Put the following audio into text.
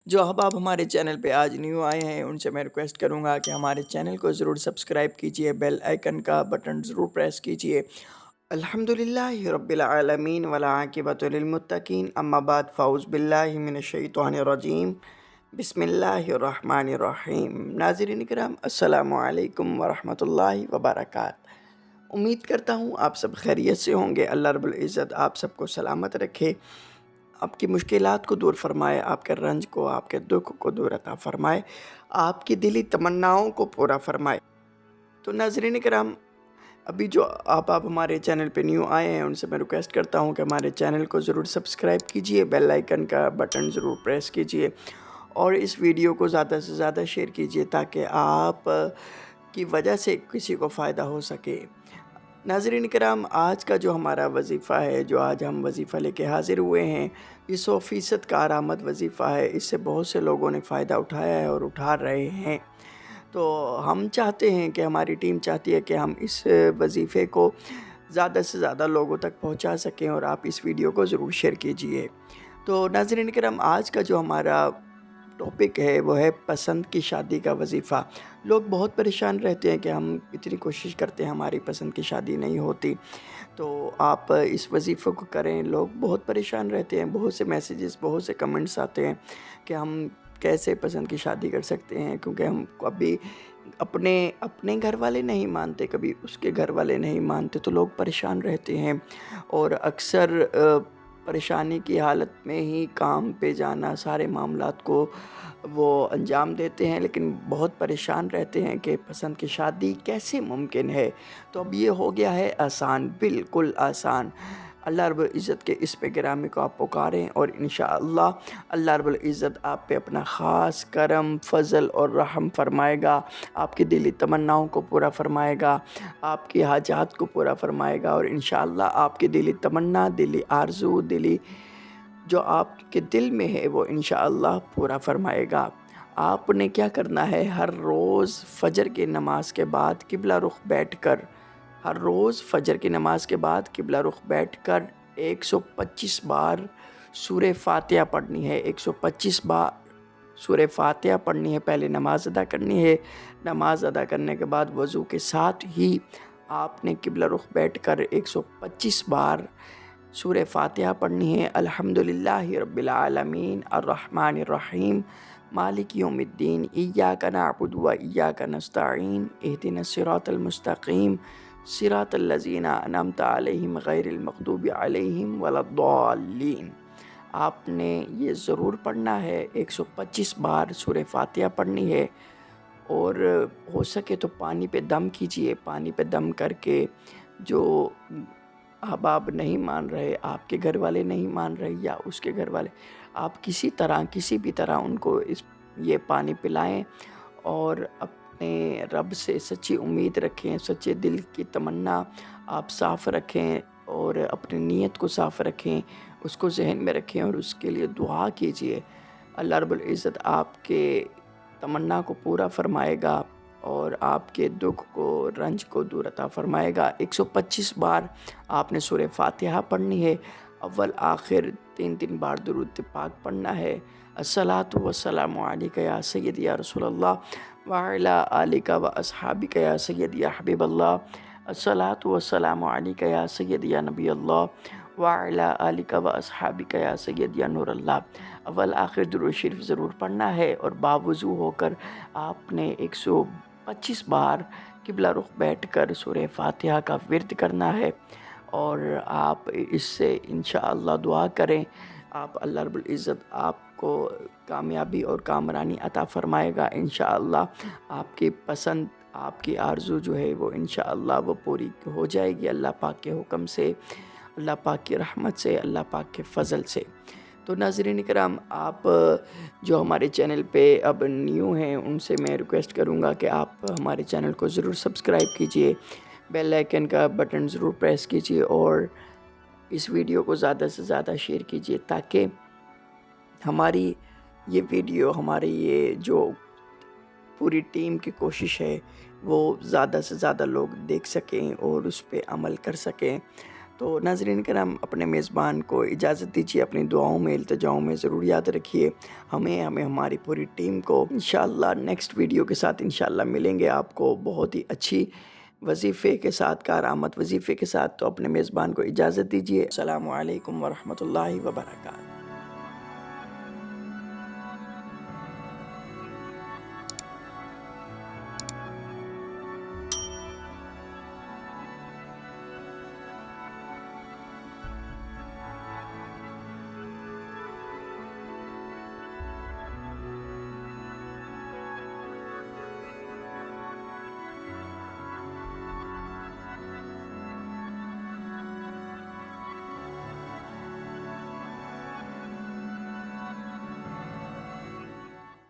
جو अहबाब हमारे चैनल पे आज न्यू आए हैं उनसे मैं रिक्वेस्ट करूँगा कि हमारे चैनल को ज़रूर सब्सक्राइब कीजिए, बेल आइकन का बटन ज़रूर प्रेस कीजिए। अल्हम्दुलिल्लाहि रब्बिल आलमीन वला आकिबतु लिल मुत्तकीन अम्मा बाद फ़ऊज़ बिल्लाहि मिनश शैतानिर रजीम बिस्मिल्लाहिर रहमानिर रहीम। नाज़रीन किराम अस्सलामु अलैकुम व रहमतुल्लाहि व बरकात। उम्मीद करता हूँ आप सब खैरियत से होंगे। अल्लाह रब्बुल इज़्ज़त आप सबको सलामत रखे, आपकी मुश्किलात को दूर फ़रमाए, आपके रंज को, आपके दुख को दूर अता फ़रमाए, आपकी दिली तमन्नाओं को पूरा फ़रमाए। तो नाज़रीन किराम, अभी जो आप हमारे चैनल पे न्यू आए हैं उनसे मैं रिक्वेस्ट करता हूँ कि हमारे चैनल को ज़रूर सब्सक्राइब कीजिए, बेल आइकन का बटन ज़रूर प्रेस कीजिए और इस वीडियो को ज़्यादा से ज़्यादा शेयर कीजिए ताकि आप की वजह से किसी को फ़ायदा हो सके। नाज़रीन किराम, आज का जो हमारा वज़ीफ़ा है, जो आज हम वज़ीफ़ा लेके हाज़िर हुए हैं, ये 100% कारआमद वज़ीफ़ा है। इससे बहुत से लोगों ने फ़ायदा उठाया है और उठा रहे हैं। तो हम चाहते हैं कि हमारी टीम चाहती है कि हम इस वज़ीफ़े को ज़्यादा से ज़्यादा लोगों तक पहुंचा सकें और आप इस वीडियो को ज़रूर शेयर कीजिए। तो नाज़रीन किराम, आज का जो हमारा टॉपिक है वो है पसंद की शादी का वज़ीफ़ा। लोग बहुत परेशान रहते हैं कि हम इतनी कोशिश करते हैं, हमारी पसंद की शादी नहीं होती, तो आप इस वज़ीफ़े को करें। लोग बहुत परेशान रहते हैं, बहुत से मैसेजेस, बहुत से कमेंट्स आते हैं कि हम कैसे पसंद की शादी कर सकते हैं, क्योंकि हम कभी अपने अपने घर वाले नहीं मानते, कभी उसके घर वाले नहीं मानते, तो लोग परेशान रहते हैं और अक्सर परेशानी की हालत में ही काम पे जाना, सारे मामलात को वो अंजाम देते हैं, लेकिन बहुत परेशान रहते हैं कि पसंद की शादी कैसे मुमकिन है। तो अब ये हो गया है आसान, बिल्कुल आसान। अल्लाह रब्बुल इज़्ज़त के इस पे गिरामी को आप पुकारें और इंशाअल्लाह अल्लाह रब्बुल इज़्ज़त आप पे अपना ख़ास करम, फ़ज़ल और रहम फ़रमाएगा, आपकी दिली तमन्नाओं को पूरा फ़रमाएगा, आपकी हाजात को पूरा फ़रमाएगा और इंशाअल्लाह आपकी दिली तमन्ना, दिली आरज़ू, दिली जो आपके दिल में है वो इंशाअल्लाह पूरा फ़रमाएगा। आपने क्या करना है, हर रोज़ फ़जर की नमाज़ के बाद किबला रुख़ बैठकर, हर रोज़ फ़जर की नमाज़ के बाद किबला रुख़ बैठकर 125 बार सूरे फ़ातिहा पढ़नी है। 125 बार सूरे फ़ातिहा पढ़नी है, पहले नमाज़ अदा करनी है। नमाज़ अदा करने के बाद वज़ू के साथ ही आपने किबला रुख़ बैठकर 125 बार सूरे फ़ातिहा पढ़नी है। अल्हम्दुलिल्लाहि रब्बिल आलमीन अर्रहमानिर रहीम मालिक यौमिद्दीन इय्याका नअबुदु व इय्याका नस्तईन इहदिनस सिरातल मुस्तक़ीम सिरातल लज़ीना अनअमता अलैहिम गैरिल मग़दूबि अलैहिम वलद्दाल्लीन। आपने ये ज़रूर पढ़ना है, 125 बार सूरे फ़ातिहा पढ़नी है और हो सके तो पानी पे दम कीजिए। पानी पे दम करके जो अहबाब नहीं मान रहे, आपके घर वाले नहीं मान रहे या उसके घर वाले, आप किसी तरह, किसी भी तरह उनको ये पानी पिलाएं और अपने रब से सच्ची उम्मीद रखें, सच्चे दिल की तमन्ना आप साफ़ रखें और अपनी नीयत को साफ़ रखें, उसको ज़हन में रखें और उसके लिए दुआ कीजिए। अल्लाह रब्बुल इज़्ज़त आपके तमन्ना को पूरा फ़रमाएगा और आपके दुख को, रंज को दूर अता फ़रमाएगा। 125 बार आपने सूरे फ़ातिहा पढ़नी है। अव्वल आखिर 3-3 बार दुरूद पाक पढ़ना है। अस्सलातु वस्सलामु अलैका या सय्यदी या रसूलल्लाह व अला आलिका व अस्हाबिका या सय्यदी या हबीबल्लाह। अस्सलातु वस्सलामु अलैका या सय्यदी या नबी अल्लाह व अला आलिका व अस्हाबिका या सय्यदी या नूर अल्लाह। अव्वल आखिर दुरूद शरीफ ज़रूर पढ़ना है और बावुज़ू होकर आपने 125 बार किबला रुख़ बैठकर सूरे फ़ातिहा का विर्द करना है और आप इससे इंशाअल्लाह दुआ करें, आप अल्लाह रब्बुल इज़्ज़त आपको कामयाबी और कामरानी अता फ़रमाएगा। इंशाअल्लाह आपकी पसंद, आपकी आरज़ू जो है वो इंशाअल्लाह वो पूरी हो जाएगी अल्लाह पाक के हुक्म से, अल्लाह पाक की रहमत से, अल्लाह पाक के फ़ज़ल से। तो नाज़रीन किराम, आप जो हमारे चैनल पे अब न्यू हैं उनसे मैं रिक्वेस्ट करूँगा कि आप हमारे चैनल को ज़रूर सब्सक्राइब कीजिए, बेल आइकन का बटन ज़रूर प्रेस कीजिए और इस वीडियो को ज़्यादा से ज़्यादा शेयर कीजिए ताकि हमारी ये वीडियो, हमारी ये जो पूरी टीम की कोशिश है वो ज़्यादा से ज़्यादा लोग देख सकें और उस पे अमल कर सकें। تو ناظرین کرام اپنے میزبان کو اجازت دیجیے، اپنی دعاؤں میں التجاؤں میں ضرور یاد رکھیے. ہمیں ہماری پوری ٹیم کو انشاءاللہ نیکسٹ ویڈیو کے ساتھ انشاءاللہ ملیں گے آپ کو بہت ہی اچھی وظیفے کے ساتھ، کارآمد وظیفے کے ساتھ. تو اپنے میزبان کو اجازت دیجیے. السلام علیکم ورحمۃ اللہ وبرکاتہ.